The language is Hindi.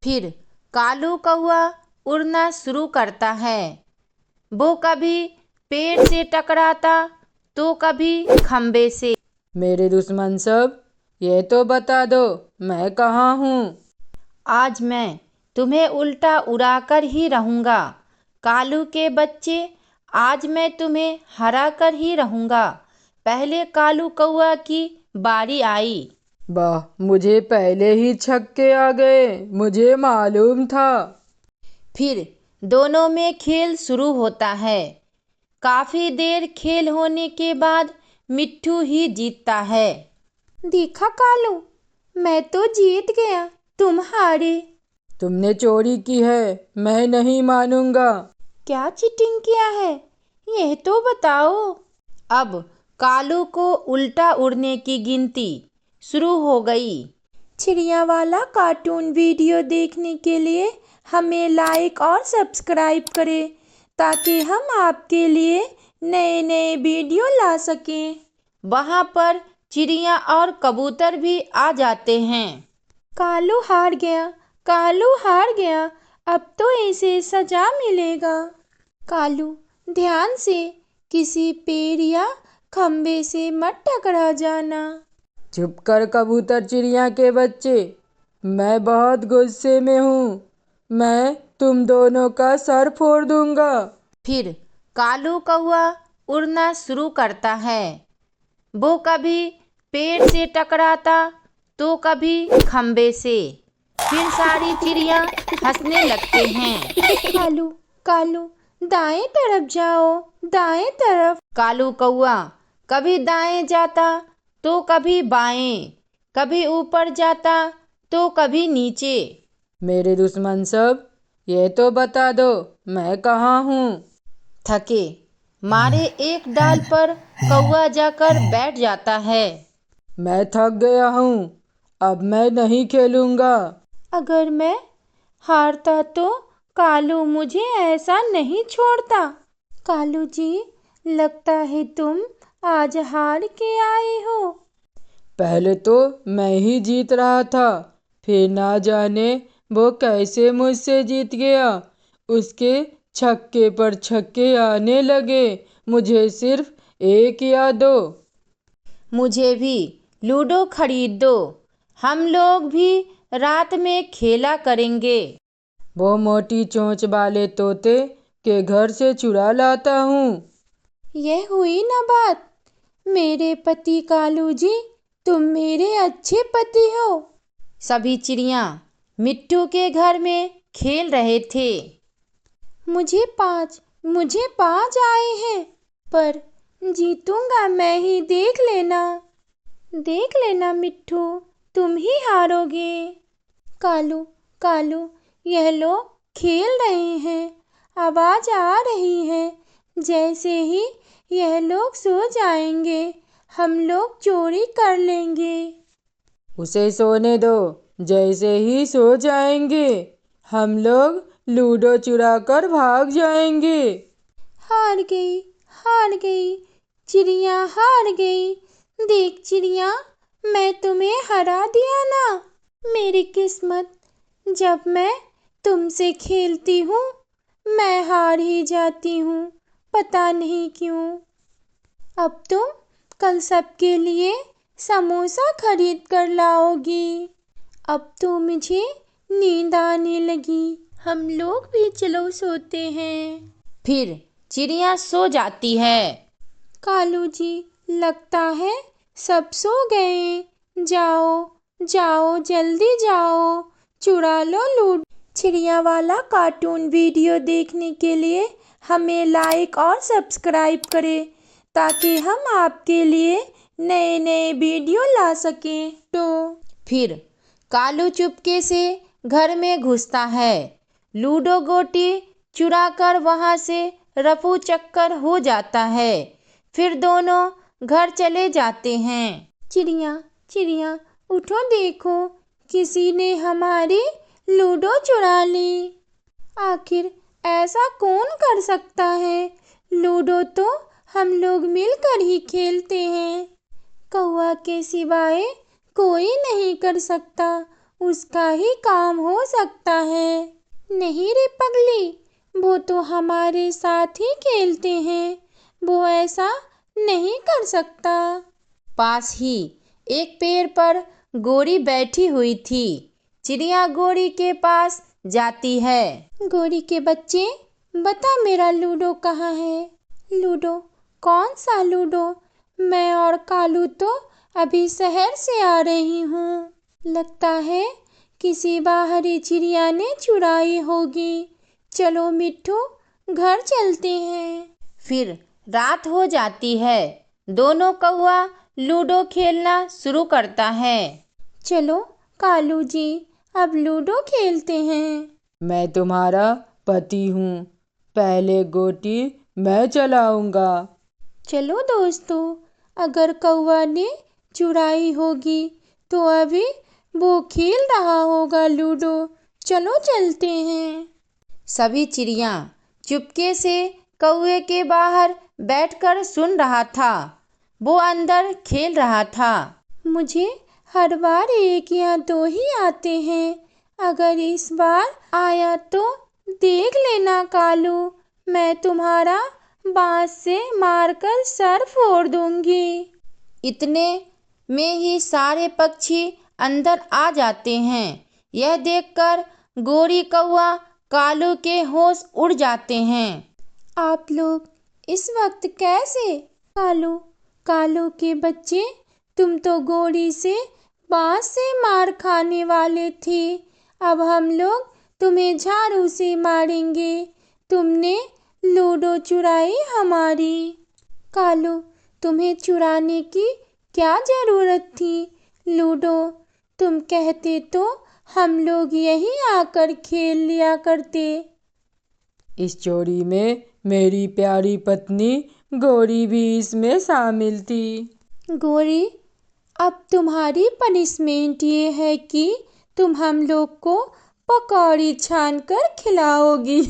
फिर कालू कौआ उड़ना शुरू करता है। वो कभी पेड़ से टकराता तो कभी खम्भे से। मेरे दुश्मन सब, ये तो बता दो मैं कहाँ हूँ। आज मैं तुम्हें उल्टा उड़ाकर ही रहूंगा कालू के बच्चे। आज मैं तुम्हें हरा कर ही रहूंगा। पहले कालू कौआ की बारी आई। वाह, मुझे पहले ही छक्के आ गए, मुझे मालूम था। फिर दोनों में खेल शुरू होता है। काफी देर खेल होने के बाद मिट्ठू ही जीतता है। देखा कालू, मैं तो जीत गया, तुम हारे। तुमने चोरी की है, मैं नहीं मानूंगा। क्या चीटिंग किया है, यह तो बताओ। अब कालू को उल्टा उड़ने की गिनती शुरू हो गई। चिड़िया वाला कार्टून वीडियो देखने के लिए हमें लाइक और सब्सक्राइब करें ताकि हम आपके लिए नए नए वीडियो ला सकें। वहाँ पर चिड़िया और कबूतर भी आ जाते हैं। कालू हार गया, कालू हार गया, अब तो इसे सजा मिलेगा। कालू, ध्यान से, किसी पेड़ या खम्भे से मत टकरा जाना। चुप कर कबूतर चिड़िया के बच्चे, मैं बहुत गुस्से में हूँ। मैं तुम दोनों का सर फोड़ दूंगा। फिर कालू कौआ उड़ना शुरू करता है। वो कभी पेड़ से टकराता तो कभी खम्भे से। फिर सारी चिड़िया हंसने लगते हैं। कालू, कालू, दाएं तरफ जाओ, दाएं तरफ। कालू कौआ कभी दाएं जाता तो कभी बाएं, कभी ऊपर जाता तो कभी नीचे। मेरे दुश्मन सब, ये तो बता दो मैं कहाँ हूँ। थके मारे एक डाल पर कौआ जाकर बैठ जाता है। मैं थक गया हूँ, अब मैं नहीं खेलूंगा। अगर मैं हारता तो कालू मुझे ऐसा नहीं छोड़ता। कालू जी, लगता है तुम आज हार के आए हो। पहले तो मैं ही जीत रहा था, फिर ना जाने वो कैसे मुझसे जीत गया। उसके छक्के पर छक्के आने लगे, मुझे सिर्फ एक या दो। मुझे भी लूडो खरीद दो, हम लोग भी रात में खेला करेंगे। वो मोटी चोंच वाले तोते के घर से चुरा लाता हूँ। यह हुई ना बात, मेरे पति कालू जी, तुम मेरे अच्छे पति हो। सभी चिड़िया मिट्टू के घर में खेल रहे थे। मुझे पाँच आए हैं, पर जीतूंगा मैं ही, देख लेना मिट्ठू, तुम ही हारोगे। कालू, कालू, यह लोग खेल रहे हैं, आवाज आ रही है। जैसे ही यह लोग सो जाएंगे, हम लोग चोरी कर लेंगे। उसे सोने दो, जैसे ही सो जाएंगे हम लोग लूडो चुरा कर भाग जाएंगे। हार गई, हार गई, चिड़िया हार गई। देख चिड़िया, मैं तुम्हें हरा दिया ना। मेरी किस्मत, जब मैं तुमसे खेलती हूँ मैं हार ही जाती हूँ, पता नहीं क्यों। अब तुम कल सबके लिए समोसा खरीद कर लाओगी। अब तो मुझे नींद आने लगी, हम लोग भी चलो सोते हैं। फिर चिड़िया सो जाती है। कालू जी, लगता है सब सो गए। जाओ जाओ, जल्दी जाओ, चुरा लो लूडो। चिड़िया वाला कार्टून वीडियो देखने के लिए हमें लाइक और सब्सक्राइब करें ताकि हम आपके लिए नए नए वीडियो ला सकें। तो फिर कालू चुपके से घर में घुसता है। लूडो गोटी चुराकर वहां से रफू चक्कर हो जाता है। फिर दोनों घर चले जाते हैं। चिड़िया, चिड़िया, उठो, देखो किसी ने हमारी लूडो चुरा ली। आखिर ऐसा कौन कर सकता है, लूडो तो हम लोग मिलकर ही खेलते हैं। कौआ के सिवाय कोई नहीं कर सकता, उसका ही काम हो सकता है। नहीं रे पगली, वो तो हमारे साथ ही खेलते हैं, वो ऐसा नहीं कर सकता। पास ही एक पेड़ पर गोरी बैठी हुई थी। चिड़िया गोरी के पास जाती है। गोरी के बच्चे, बता मेरा लूडो कहाँ है? लूडो? कौन सा लूडो? मैं और कालू तो अभी शहर से आ रही हूँ। लगता है किसी बाहरी चिड़िया ने चुराई होगी। चलो मिट्ठू, घर चलते हैं। फिर रात हो जाती है। दोनों कौआ लूडो खेलना शुरू करता है। चलो कालू जी, अब लूडो खेलते हैं। मैं तुम्हारा पति हूँ, पहले गोटी मैं चलाऊंगा। चलो दोस्तों, अगर कौवा ने चुराई होगी तो अभी वो खेल रहा होगा लूडो। चलो चलते हैं। सभी चिड़िया चुपके से कौवे के बाहर बैठकर सुन रहा था। वो अंदर खेल रहा था। मुझे हर बार एक या दो ही आते हैं, अगर इस बार आया तो देख लेना कालू, मैं तुम्हारा बांस से मारकर सर फोड़ दूंगी। इतने में ही सारे पक्षी अंदर आ जाते हैं। यह देखकर गोरी कौआ कालू के होश उड़ जाते हैं। आप लोग इस वक्त कैसे? कालू, कालू के बच्चे, तुम तो गोरी से बांस से मार खाने वाले थे, अब हम लोग तुम्हें झाड़ू से मारेंगे। तुमने लूडो चुराई हमारी। कालू, तुम्हें चुराने की क्या जरूरत थी? लूडो तुम कहते तो हम लोग यहीं आकर खेल लिया करते। इस चोरी में मेरी प्यारी पत्नी गोरी भी इसमें शामिल थी। गोरी, अब तुम्हारी पनिशमेंट ये है कि तुम हम लोग को पकौड़ी छान कर खिलाओगी।